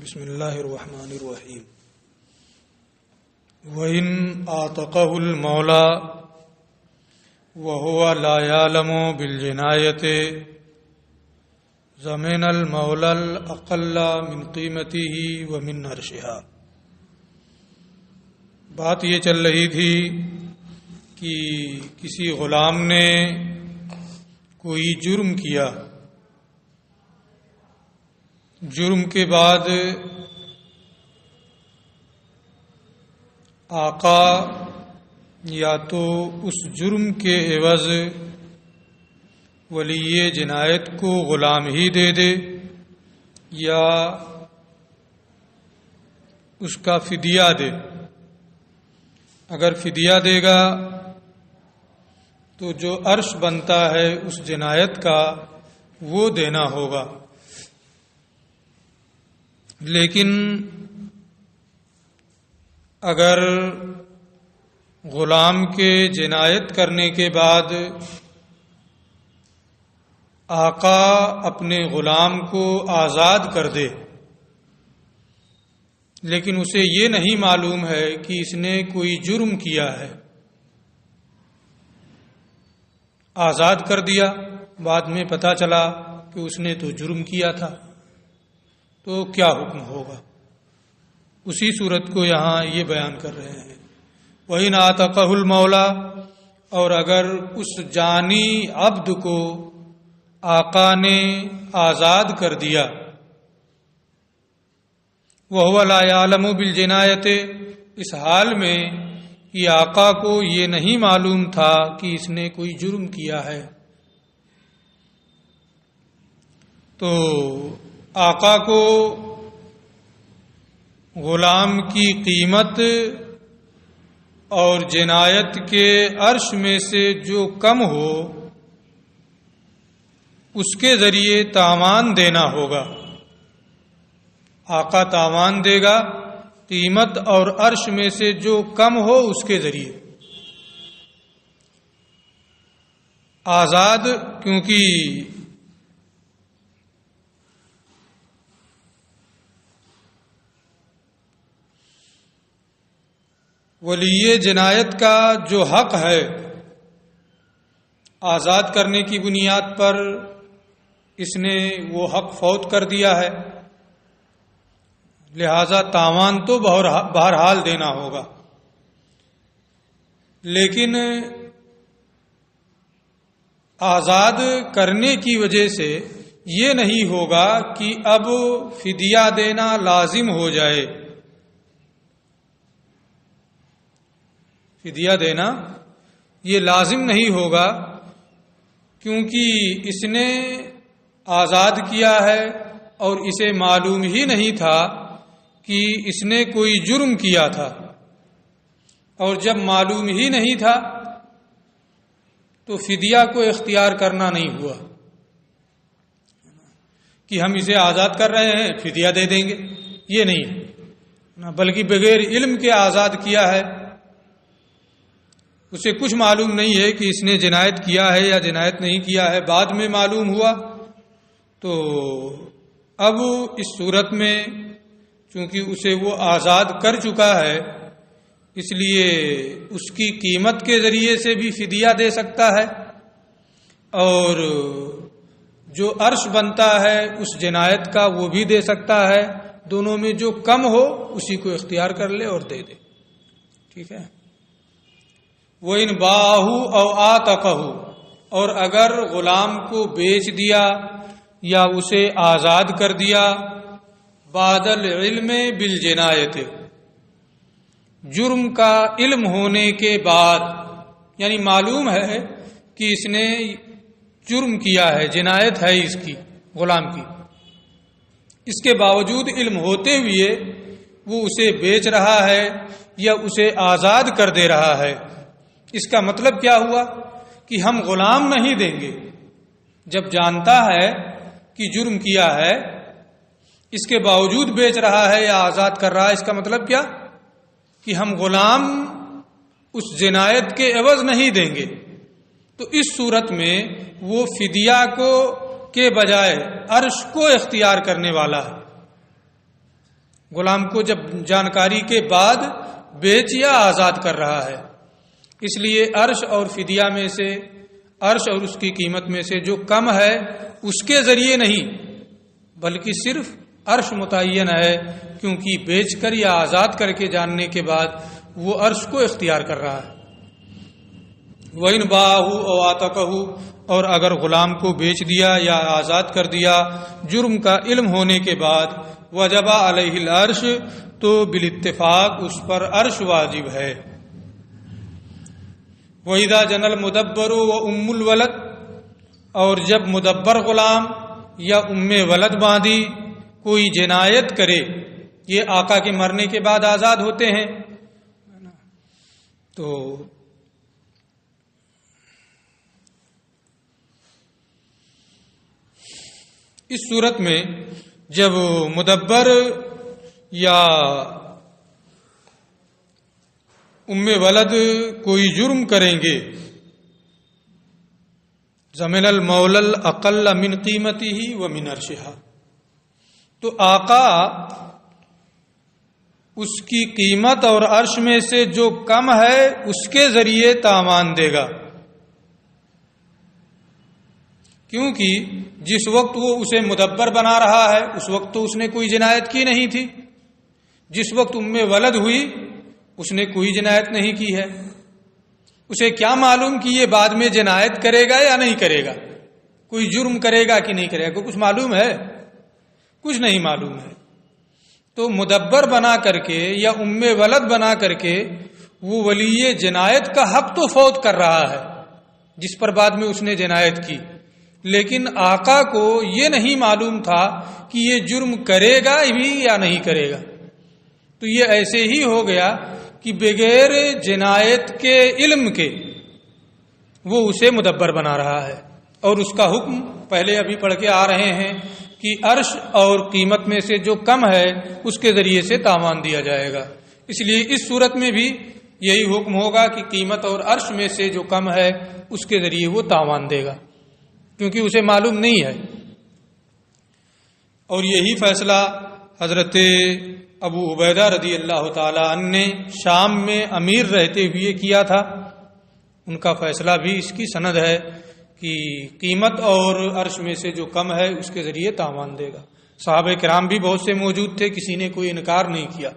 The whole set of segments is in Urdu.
بسم اللہ الرحمن الرحیم وَإِنْ آتَقَهُ الْمَوْلَى وَهُوَ لَا يَعْلَمُ بِالْجِنَایَةِ زَمِنَ الْمَوْلَى الْأَقَلَّ مِنْ قِیمَتِهِ وَمِنْ عَرْشِهَا۔ بات یہ چل رہی تھی کہ کسی غلام نے کوئی جرم کیا، جرم کے بعد آقا یا تو اس جرم کے عوض ولی جنایت کو غلام ہی دے دے یا اس کا فدیہ دے۔ اگر فدیہ دے گا تو جو عرش بنتا ہے اس جنایت کا وہ دینا ہوگا، لیکن اگر غلام کے جنایت کرنے کے بعد آقا اپنے غلام کو آزاد کر دے، لیکن اسے یہ نہیں معلوم ہے کہ اس نے کوئی جرم کیا ہے، آزاد کر دیا، بعد میں پتہ چلا کہ اس نے تو جرم کیا تھا، تو کیا حکم ہوگا؟ اسی صورت کو یہاں یہ بیان کر رہے ہیں۔ وَإِنْ آتَقَهُ الْمَوْلَى، اور اگر اس جانی عبد کو آقا نے آزاد کر دیا، وَهُوَ لَا يَعْلَمُ بِالْجِنَایَةِ، اس حال میں کہ آقا کو یہ نہیں معلوم تھا کہ اس نے کوئی جرم کیا ہے، تو آقا کو غلام کی قیمت اور جنایت کے عرش میں سے جو کم ہو اس کے ذریعے تاوان دینا ہوگا۔ آقا تاوان دے گا قیمت اور عرش میں سے جو کم ہو اس کے ذریعے۔ آزاد، کیونکہ ولی جنایت کا جو حق ہے آزاد کرنے کی بنیاد پر اس نے وہ حق فوت کر دیا ہے، لہذا تاوان تو بہرحال دینا ہوگا، لیکن آزاد کرنے کی وجہ سے یہ نہیں ہوگا کہ اب فدیہ دینا لازم ہو جائے۔ فدیہ دینا یہ لازم نہیں ہوگا، کیونکہ اس نے آزاد کیا ہے اور اسے معلوم ہی نہیں تھا کہ اس نے کوئی جرم کیا تھا، اور جب معلوم ہی نہیں تھا تو فدیہ کو اختیار کرنا نہیں ہوا کہ ہم اسے آزاد کر رہے ہیں فدیہ دے دیں گے، یہ نہیں، بلکہ بغیر علم کے آزاد کیا ہے، اسے کچھ معلوم نہیں ہے کہ اس نے جنایت کیا ہے یا جنایت نہیں کیا ہے، بعد میں معلوم ہوا، تو اب اس صورت میں چونکہ اسے وہ آزاد کر چکا ہے، اس لیے اس کی قیمت کے ذریعے سے بھی فدیہ دے سکتا ہے، اور جو عرش بنتا ہے اس جنایت کا وہ بھی دے سکتا ہے، دونوں میں جو کم ہو اسی کو اختیار کر لے اور دے دے، ٹھیک ہے۔ وَإِنْ بَاعَهُ أَوْ آتَقَهُ، اور اگر غلام کو بیچ دیا یا اسے آزاد کر دیا، بعد العلم بالجنایت، جرم کا علم ہونے کے بعد، یعنی معلوم ہے کہ اس نے جرم کیا ہے، جنایت ہے اس کی، غلام کی، اس کے باوجود علم ہوتے ہوئے وہ اسے بیچ رہا ہے یا اسے آزاد کر دے رہا ہے، اس کا مطلب کیا ہوا کہ ہم غلام نہیں دیں گے۔ جب جانتا ہے کہ جرم کیا ہے، اس کے باوجود بیچ رہا ہے یا آزاد کر رہا ہے، اس کا مطلب کیا کہ ہم غلام اس جنایت کے عوض نہیں دیں گے، تو اس صورت میں وہ فدیہ کو کے بجائے عرش کو اختیار کرنے والا ہے، غلام کو جب جانکاری کے بعد بیچ یا آزاد کر رہا ہے. اس لیے عرش اور فدیہ میں سے، عرش اور اس کی قیمت میں سے جو کم ہے اس کے ذریعے نہیں، بلکہ صرف عرش متعین ہے، کیونکہ بیچ کر یا آزاد کر کے جاننے کے بعد وہ عرش کو اختیار کر رہا ہے. وَإِنْ بَاعَهُ أَوْ عَتَقَهُ، اور اگر غلام کو بیچ دیا یا آزاد کر دیا جرم کا علم ہونے کے بعد، وجب علیہ العرش، تو بالاتفاق اس پر عرش واجب ہے. وَإِذَا جَنَى الْمُدَبَّرُ وَأُمُّ الْوَلَدِ، اور جب مدبر غلام یا ولد باندھی کوئی جنایت کرے، یہ آقا کے مرنے کے بعد آزاد ہوتے ہیں، تو اس صورت میں جب مدبر یا ولد کوئی جرم کریں گے، ضمن المولا الاقل من قیمته ومن عرشها، تو آقا اس کی قیمت اور عرش میں سے جو کم ہے اس کے ذریعے تاوان دے گا، کیونکہ جس وقت وہ اسے مدبر بنا رہا ہے اس وقت تو اس نے کوئی جنایت کی نہیں تھی، جس وقت ولد ہوئی اس نے کوئی جنایت نہیں کی ہے. اسے کیا معلوم کہ یہ بعد میں جنایت کرے گا یا نہیں کرے گا، کوئی جرم کرے گا کہ نہیں کرے گا، کچھ معلوم ہے؟ کچھ نہیں معلوم ہے. تو مدبر بنا کر کے یا ولد بنا کر کے وہ ولی جنایت کا حق تو فوت کر رہا ہے جس پر بعد میں اس نے جنایت کی، لیکن آقا کو یہ نہیں معلوم تھا کہ یہ جرم کرے گا بھی یا نہیں کرے گا. تو یہ ایسے ہی ہو گیا کہ بغیر جنایت کے علم کے وہ اسے مدبر بنا رہا ہے، اور اس کا حکم پہلے ابھی پڑھ کے آ رہے ہیں کہ عرش اور قیمت میں سے جو کم ہے اس کے ذریعے سے تاوان دیا جائے گا. اس لیے اس صورت میں بھی یہی حکم ہوگا کہ قیمت اور عرش میں سے جو کم ہے اس کے ذریعے وہ تاوان دے گا، کیونکہ اسے معلوم نہیں ہے. اور یہی فیصلہ حضرت ابو عبیدہ رضی اللہ تعالی عنہ نے شام میں امیر رہتے ہوئے کیا تھا. ان کا فیصلہ بھی اس کی سند ہے کہ قیمت اور عرش میں سے جو کم ہے اس کے ذریعے تاوان دے گا. صحابہ کرام بھی بہت سے موجود تھے، کسی نے کوئی انکار نہیں کیا.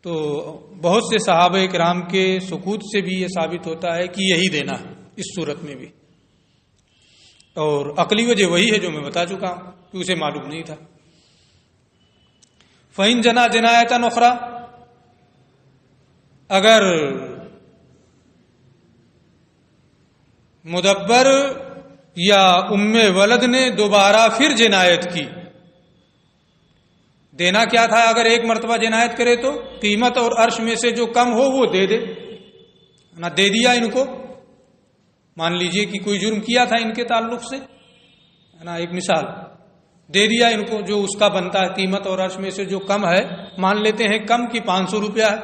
تو بہت سے صحابہ کرام کے سکوت سے بھی یہ ثابت ہوتا ہے کہ یہی دینا ہے اس صورت میں بھی. اور عقلی وجہ وہی ہے جو میں بتا چکا ہوں کہ اسے معلوم نہیں تھا. فَإِن جَنَا جِنَایَةً أُخْرَىٰ، اگر مدبر یا ولد نے دوبارہ پھر جنایت کی، دینا کیا تھا؟ اگر ایک مرتبہ جنایت کرے تو قیمت اور عرش میں سے جو کم ہو وہ دے دے. نہ دے دیا ان کو، مان لیجئے کہ کوئی جرم کیا تھا ان کے تعلق سے، ایک مثال دے دیا ان کو جو اس کا بنتا ہے، قیمت اور عرش میں سے جو کم ہے، مان لیتے ہیں کم کی 500 روپیہ ہے،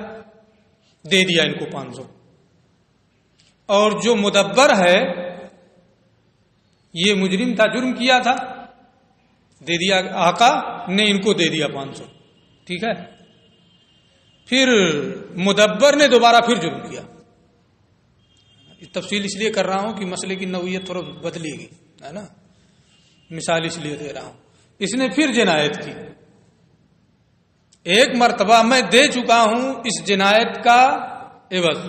دے دیا ان کو 500. اور جو مدبر ہے یہ مجرم تھا، جرم کیا تھا، دے دیا، آقا نے ان کو دے دیا 500. ٹھیک ہے. پھر مدبر نے دوبارہ پھر جرم کیا. تفصیل اس لیے کر رہا ہوں کہ مسئلے کی نوعیت تھوڑا بدلے گی، ہے نا، مثال اس لیے دے رہا ہوں. اس نے پھر جنایت کی. ایک مرتبہ میں دے چکا ہوں اس جنایت کا عوض،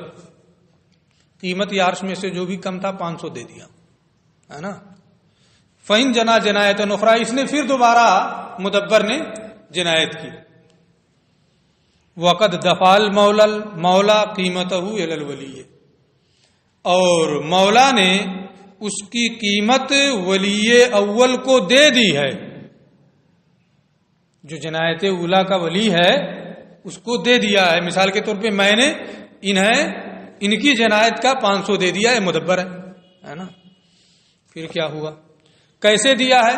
قیمت یا عرش میں سے جو بھی کم تھا 500 دے دیا، ہے نا. فَإِن جَنَا جِنَایَةً أُخْرَىٰ، اس نے پھر دوبارہ مدبر نے جنایت کی. وَقَدْ دَفَعَ الْمَوْلَىٰ قِیمَتَهُ إِلَى الْوَلِيِّ، اور مولا نے اس کی قیمت ولی اول کو دے دی ہے. جو جنایت اولا کا ولی ہے اس کو دے دیا ہے. مثال کے طور پہ میں نے ان کی جنایت کا 500 دے دیا ہے، مدبر ہے نا. پھر کیا ہوا؟ کیسے دیا ہے؟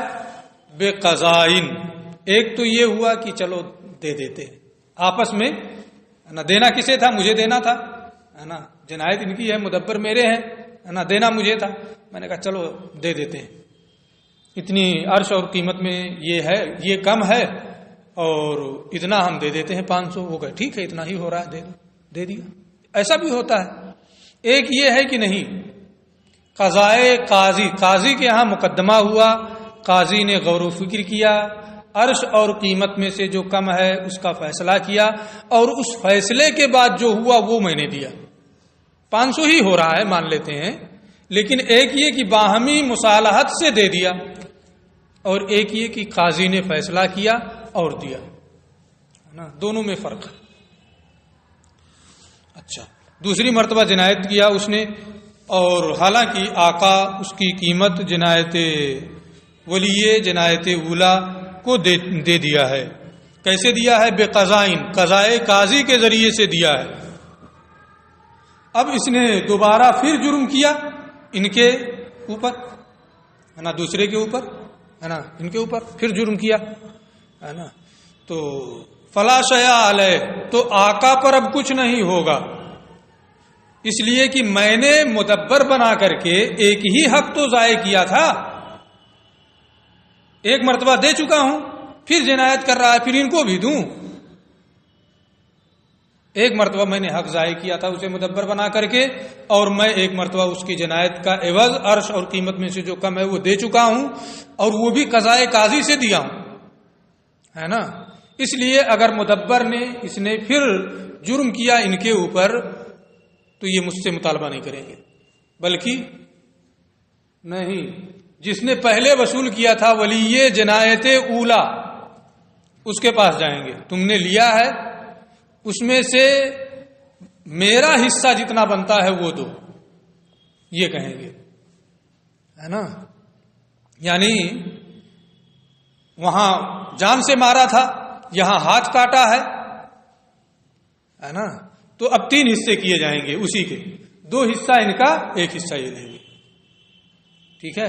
بے قضائن. ایک تو یہ ہوا کہ چلو دے دیتے ہیں آپس میں، نا دینا کسے تھا؟ مجھے دینا تھا، ہے نا. جنایت ان کی ہے، مدبر میرے ہیں، ہے نا. دینا مجھے تھا، میں نے کہا چلو دے دیتے ہیں. اتنی عرش اور قیمت میں یہ ہے، یہ کم ہے اور اتنا ہم دے دیتے ہیں 500. وہ کہے ٹھیک ہے اتنا ہی ہو رہا ہے دے دیا. ایسا بھی ہوتا ہے. ایک یہ ہے کہ نہیں قضائے قاضی کے ہاں مقدمہ ہوا، قاضی نے غور و فکر کیا، عرش اور قیمت میں سے جو کم ہے اس کا فیصلہ کیا، اور اس فیصلے کے بعد جو ہوا وہ میں نے دیا. 500 ہی ہو رہا ہے مان لیتے ہیں، لیکن ایک یہ کہ باہمی مصالحت سے دے دیا، اور ایک یہ کہ قاضی نے فیصلہ کیا اور دیا. دونوں میں فرق ہے. اچھا، دوسری مرتبہ جنایت کیا اس نے، اور حالانکہ آقا اس کی قیمت جنایت ولی جنایت اولا کو دے دیا ہے. کیسے دیا ہے؟ بے قضائن، قضائے قاضی کے ذریعے سے دیا ہے. اب اس نے دوبارہ پھر جرم کیا ان کے اوپر، ہے نا، دوسرے کے اوپر، ہے نا، ان کے اوپر پھر جرم کیا، ہے نا. تو فلا شیء علیہ، تو آقا پر اب کچھ نہیں ہوگا، اس لیے کہ میں نے مدبر بنا کر کے ایک ہی حق تو ضائع کیا تھا. ایک مرتبہ دے چکا ہوں، پھر جنایت کر رہا ہے، پھر ان کو بھی دوں. ایک مرتبہ میں نے حق ضائع کیا تھا اسے مدبر بنا کر کے، اور میں ایک مرتبہ اس کی جنایت کا عوض عرش اور قیمت میں سے جو کم ہے وہ دے چکا ہوں، اور وہ بھی قضائے قاضی سے دیا ہوں، ہے نا. اس لیے اگر مدبر نے اس نے پھر جرم کیا ان کے اوپر تو یہ مجھ سے مطالبہ نہیں کریں گے، بلکہ نہیں، جس نے پہلے وصول کیا تھا ولی جنایت اولا اس کے پاس جائیں گے. تم نے لیا ہے، اس میں سے میرا حصہ جتنا بنتا ہے وہ دو، یہ کہیں گے، ہے نا. یعنی وہاں جان سے مارا تھا، یہاں ہاتھ کاٹا ہے نا. تو اب 3 حصے کیے جائیں گے اسی کے، 2 حصہ ان کا، 1 حصہ یہ لیں گے. ٹھیک ہے،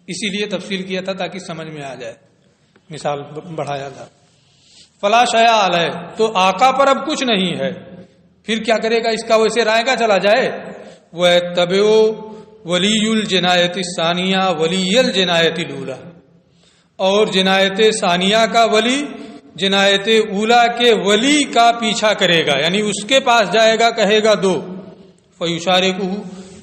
اسی لیے تفصیل کیا تھا تاکہ سمجھ میں آ جائے، مثال بڑھایا تھا. فلا شیء علیہ، تو آقا پر اب کچھ نہیں ہے. پھر کیا کرے گا؟ اس کا ویسے رائے گا چلا جائے. وہ تبعو ولی الجنایت الثانیہ ولی الجنایت الاولی، اور جنایت ثانیہ کا ولی جنایت اولا کے ولی کا پیچھا کرے گا، یعنی اس کے پاس جائے گا، کہے گا دو. فیشارکہ،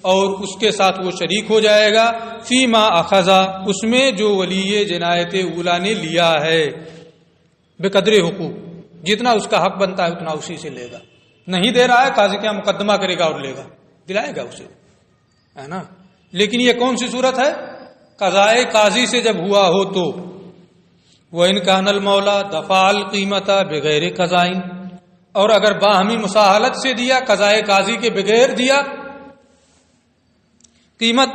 اور اس کے ساتھ وہ شریک ہو جائے گا، فی ما اخذا، اس میں جو ولی جنایت اولا نے لیا ہے، بے قدر حقوق، جتنا اس کا حق بنتا ہے اتنا اسی سے لے گا. نہیں دے رہا ہے، قاضی کیا مقدمہ کرے گا اور لے گا، دلائے گا اسے، ہے نا. لیکن یہ کون سی صورت ہے؟ قضائے قاضی سے جب ہوا ہو تو. وَإِنْ كَانَ الْمَوْلَى دَفَعَ الْقِيمَةَ بِغَيْرِ قَضَائِنْ، اور اگر باہمی مساہلت سے دیا، قضائے قاضی کے بغیر دیا قیمت،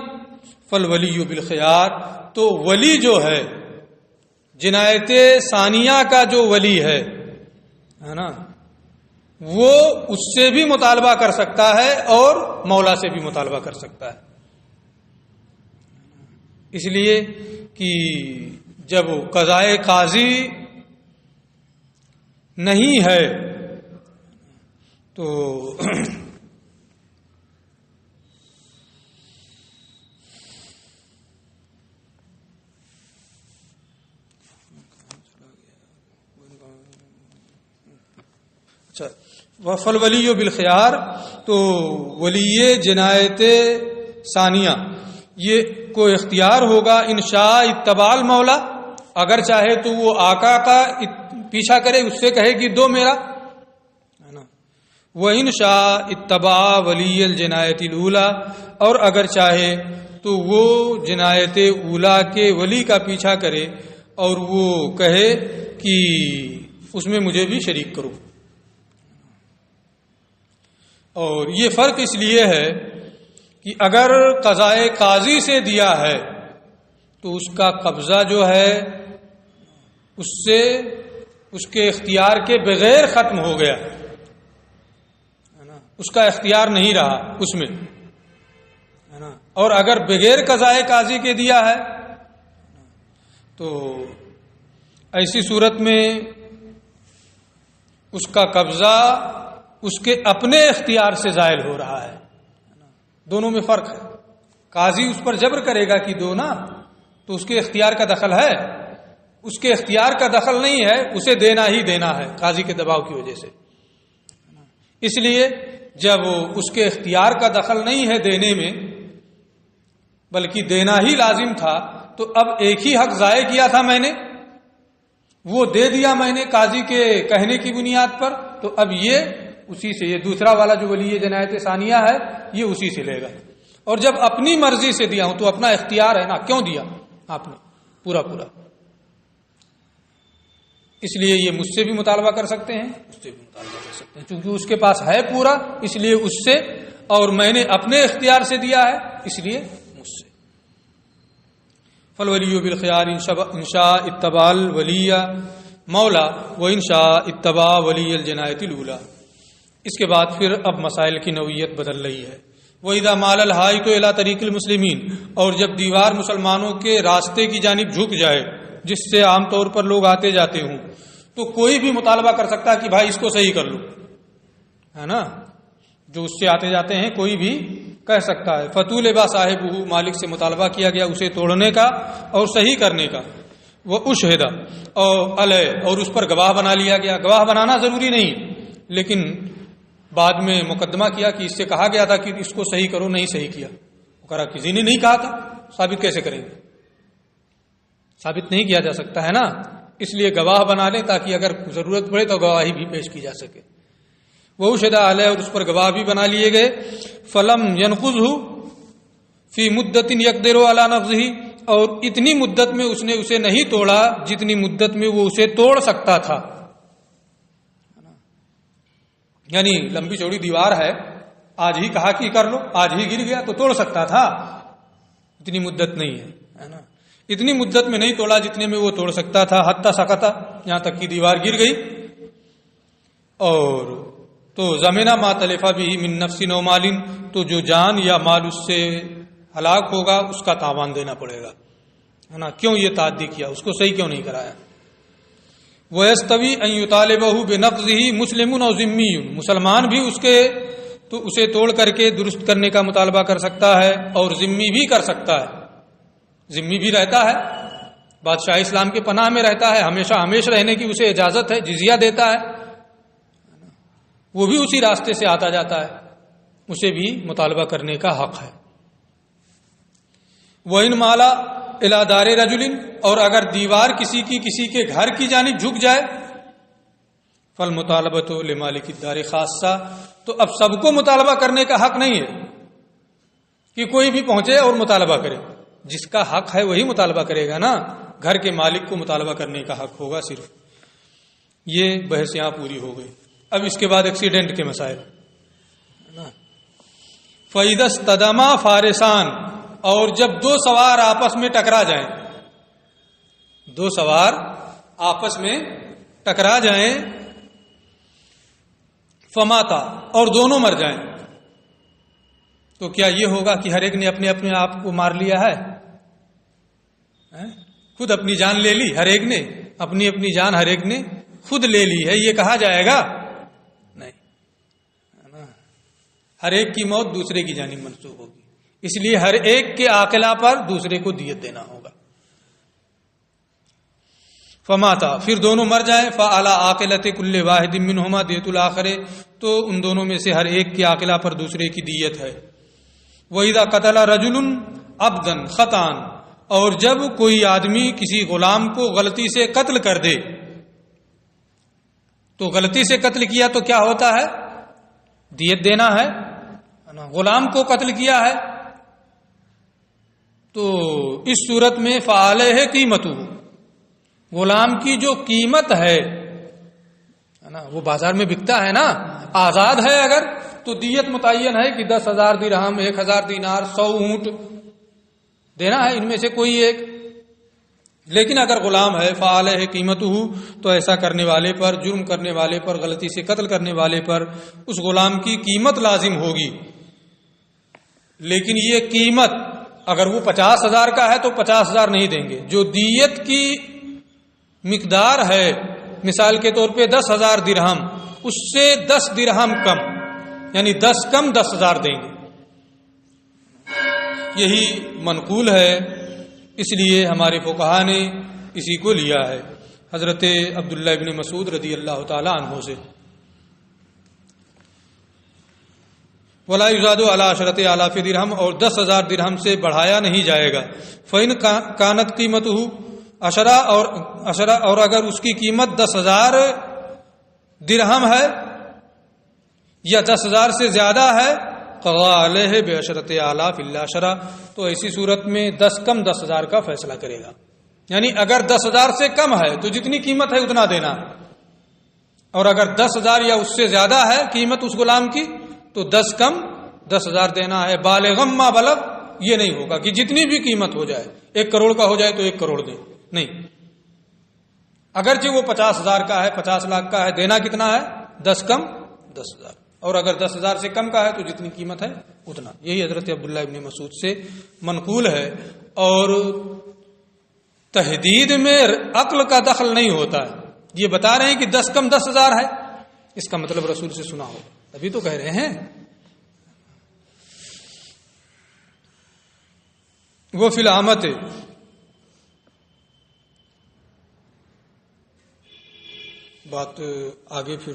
فالولی بالخیار، تو ولی جو ہے جنایت ثانیہ کا جو ولی ہے نا، وہ اس سے بھی مطالبہ کر سکتا ہے اور مولا سے بھی مطالبہ کر سکتا ہے. اس لیے کہ جب قضائے قاضی نہیں ہے تو اچھا، وفل ولی بالخیار، تو ولی جنایت ثانیہ یہ کو اختیار ہوگا انشاء اتباع المولا، اگر چاہے تو وہ آقا کا پیچھا کرے، اس سے کہے کہ دو میرا، ہے نا. وہ انشاء اتباع ولی الجنایت الاولی، اور اگر چاہے تو وہ جنایت اولا کے ولی کا پیچھا کرے اور وہ کہے کہ اس میں مجھے بھی شریک کرو. اور یہ فرق اس لیے ہے کہ اگر قضائے قاضی سے دیا ہے تو اس کا قبضہ جو ہے اس سے اس کے اختیار کے بغیر ختم ہو گیا، ہے نا، اس کا اختیار نہیں رہا اس میں، ہے نا. اور اگر بغیر قضائے قاضی کے دیا ہے تو ایسی صورت میں اس کا قبضہ اس کے اپنے اختیار سے زائل ہو رہا ہے. دونوں میں فرق ہے. قاضی اس پر جبر کرے گا کہ دو نا، تو اس کے اختیار کا دخل ہے، اس کے اختیار کا دخل نہیں ہے، اسے دینا ہی دینا ہے قاضی کے دباؤ کی وجہ سے۔ اس لیے جب اس کے اختیار کا دخل نہیں ہے دینے میں، بلکہ دینا ہی لازم تھا، تو اب ایک ہی حق ضائع کیا تھا میں نے، وہ دے دیا میں نے قاضی کے کہنے کی بنیاد پر، تو اب یہ اسی سے، یہ دوسرا والا جو ولی جنایت ثانیہ ہے یہ اسی سے لے گا۔ اور جب اپنی مرضی سے دیا ہوں تو اپنا اختیار ہے نا، کیوں دیا آپ نے پورا پورا؟ اس لیے یہ مجھ سے بھی مطالبہ کر سکتے ہیں، اس سے بھی مطالبہ کر سکتے ہیں، چونکہ اس کے پاس ہے پورا، اس لیے اس سے، اور میں نے اپنے اختیار سے دیا ہے اس لیے مجھ سے۔ فالولی بالخیار ان شاء اتبع الولی مولا وان شاء اتبع ولی الجنایت الاولی۔ اس کے بعد پھر اب مسائل کی نوعیت بدل رہی ہے۔ وَإِذَا مَالَ الْحَائِطُ إِلَىٰ طَرِيقِ الْمُسْلِمِينَ، اور جب دیوار مسلمانوں کے راستے کی جانب جھک جائے جس سے عام طور پر لوگ آتے جاتے ہوں، تو کوئی بھی مطالبہ کر سکتا ہے کہ بھائی اس کو صحیح کر لو، ہے نا، جو اس سے آتے جاتے ہیں کوئی بھی کہہ سکتا ہے۔ فَطُولِبَ صَاحِبُهُ، مالک سے مطالبہ کیا گیا اسے توڑنے کا اور صحیح کرنے کا۔ وَأُشْهِدَ، اور علیہ، اور اس پر گواہ بنا لیا گیا۔ گواہ بنانا ضروری نہیں، لیکن بعد میں مقدمہ کیا کہ اس سے کہا گیا تھا کہ اس کو صحیح کرو، نہیں صحیح کیا، وہ کہا کسی نے نہیں کہا تھا، ثابت کیسے کریں گے؟ ثابت نہیں کیا جا سکتا ہے نا، اس لیے گواہ بنا لیں تاکہ اگر ضرورت پڑے تو گواہی بھی پیش کی جا سکے۔ وہ شدہ علیہ، اور اس پر گواہ بھی بنا لیے گئے۔ فلم ينقضه فی مدت یقدر علی نقضه، اور اتنی مدت میں اس نے اسے نہیں توڑا جتنی مدت میں وہ اسے توڑ سکتا تھا۔ یعنی لمبی چوڑی دیوار ہے، آج ہی کہا کہ کر لو، آج ہی گر گیا تو توڑ سکتا تھا، اتنی مدت نہیں ہے نا، اتنی مدت میں نہیں توڑا جتنے میں وہ توڑ سکتا تھا۔ حتی سقطا، یہاں تک کہ دیوار گر گئی۔ اور تو زمینہ ما تلفا بھی من نفس و مال، تو جو جان یا مال اس سے ہلاک ہوگا اس کا تاوان دینا پڑے گا، ہے نا۔ کیوں یہ تعدی کیا، اس کو صحیح کیوں نہیں کرایا؟ وَيَسْتَوِي أَن يُطَالِبَهُ بِنَقْضِهِ مُسْلِمٌ أَوْ ذِمِّيٌّ، مسلمان بھی اس کے تو اسے توڑ کر کے درست کرنے کا مطالبہ کر سکتا ہے، اور ذمی بھی کر سکتا ہے، ذمی بھی رہتا ہے، بادشاہ اسلام کے پناہ میں رہتا ہے، ہمیشہ ہمیشہ رہنے کی اسے اجازت ہے، جزیہ دیتا ہے، وہ بھی اسی راستے سے آتا جاتا ہے، اسے بھی مطالبہ کرنے کا حق ہے۔ وَإِن مَالَ إِلَىٰ دَارِ رَجُلٍ، اور اگر دیوار کسی کے گھر کی جانب جھک جائے، فَالْمُطَالَبَةُ لِمَالِكِ الدَّارِ خَاصَّةً، تو اب سب کو مطالبہ کرنے کا حق نہیں ہے کہ کوئی بھی پہنچے اور مطالبہ کرے، جس کا حق ہے وہی مطالبہ کرے گا نا، گھر کے مالک کو مطالبہ کرنے کا حق ہوگا صرف۔ یہ بحث یہاں پوری ہو گئی۔ اب اس کے بعد ایکسیڈنٹ کے مسائل۔ فَإِذَا اسْتَدَمَا فَارِسَانِ، اور جب دو سوار آپس میں ٹکرا جائیں، دو سوار آپس میں ٹکرا جائیں، فماتا، اور دونوں مر جائیں، تو کیا یہ ہوگا کہ ہر ایک نے اپنے اپنے آپ کو مار لیا ہے؟ خود اپنی جان لے لی، ہر ایک نے اپنی اپنی جان ہر ایک نے خود لے لی ہے، یہ کہا جائے گا؟ نہیں، ہر ایک کی موت دوسرے کی جانب منسوخ ہوگی، اس لیے ہر ایک کے عاقلہ پر دوسرے کو دیت دینا ہوگا۔ فماتا، پھر دونوں مر جائیں، فعلی عاقلۃ کل واحد منہما دیت الآخر، تو ان دونوں میں سے ہر ایک کے عاقلہ پر دوسرے کی دیت ہے۔ وَإِذَا قَتَلَ رَجُلٌ عَبْدًا خَطَأً، اور جب کوئی آدمی کسی غلام کو غلطی سے قتل کر دے، تو غلطی سے قتل کیا تو کیا ہوتا ہے؟ دیت دینا ہے۔ غلام کو قتل کیا ہے تو اس صورت میں فعلیہ قیمتہ، غلام کی جو قیمت ہے نا، وہ بازار میں بکتا ہے نا، آزاد ہے اگر، تو دیت متعین ہے کہ 10,000 درہم، 1,000 دینار، 100 اونٹ دینا ہے ان میں سے کوئی ایک۔ لیکن اگر غلام ہے فعلیہ قیمتہ، تو ایسا کرنے والے پر، جرم کرنے والے پر، غلطی سے قتل کرنے والے پر اس غلام کی قیمت لازم ہوگی۔ لیکن یہ قیمت اگر وہ 50,000 کا ہے تو 50,000 نہیں دیں گے، جو دیت کی مقدار ہے، مثال کے طور پہ 10,000 درہم، اس سے 10 درہم کم، یعنی 10 کم 10,000 دیں گے۔ یہی منقول ہے، اس لیے ہمارے فقہا نے اسی کو لیا ہے حضرت عبداللہ ابن مسعود رضی اللہ تعالی عنہ سے. ولا یزاد علی عشرۃ آلاف درہم، اور 10,000 درہم سے بڑھایا نہیں جائے گا. فإن کانت قیمتہ عشرہ، اور اگر اس کی قیمت 10,000 درہم ہے یا 10,000 سے زیادہ ہے، قضا علیہ بعشرۃ آلاف الا عشرہ، تو ایسی صورت میں 10 کم 10,000 کا فیصلہ کرے گا. یعنی اگر 10,000 سے کم ہے تو جتنی قیمت ہے اتنا دینا، اور اگر 10,000 یا اس سے زیادہ ہے قیمت اس غلام کی تو 10 کم 10,000 دینا ہے. بالغم ما بلغ، یہ نہیں ہوگا کہ جتنی بھی قیمت ہو جائے، 1 کروڑ کا ہو جائے تو 1 کروڑ دیں، نہیں. اگرچہ وہ 50,000 کا ہے، 50 لاکھ کا ہے، دینا کتنا ہے؟ 10 کم 10,000. اور اگر 10,000 سے کم کا ہے تو جتنی قیمت ہے اتنا. یہی حضرت عبداللہ ابن مسعود سے منقول ہے. اور تحدید میں عقل کا دخل نہیں ہوتا ہے. یہ بتا رہے ہیں کہ 10 کم 10,000 ہے، اس کا مطلب رسول سے سنا ہو، ابھی تو کہہ رہے ہیں. وہ فی العامت بات آگے پھر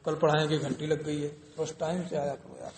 کل پڑھائیں گے، گھنٹی لگ گئی ہے، بس ٹائم سے آیا کرو یار.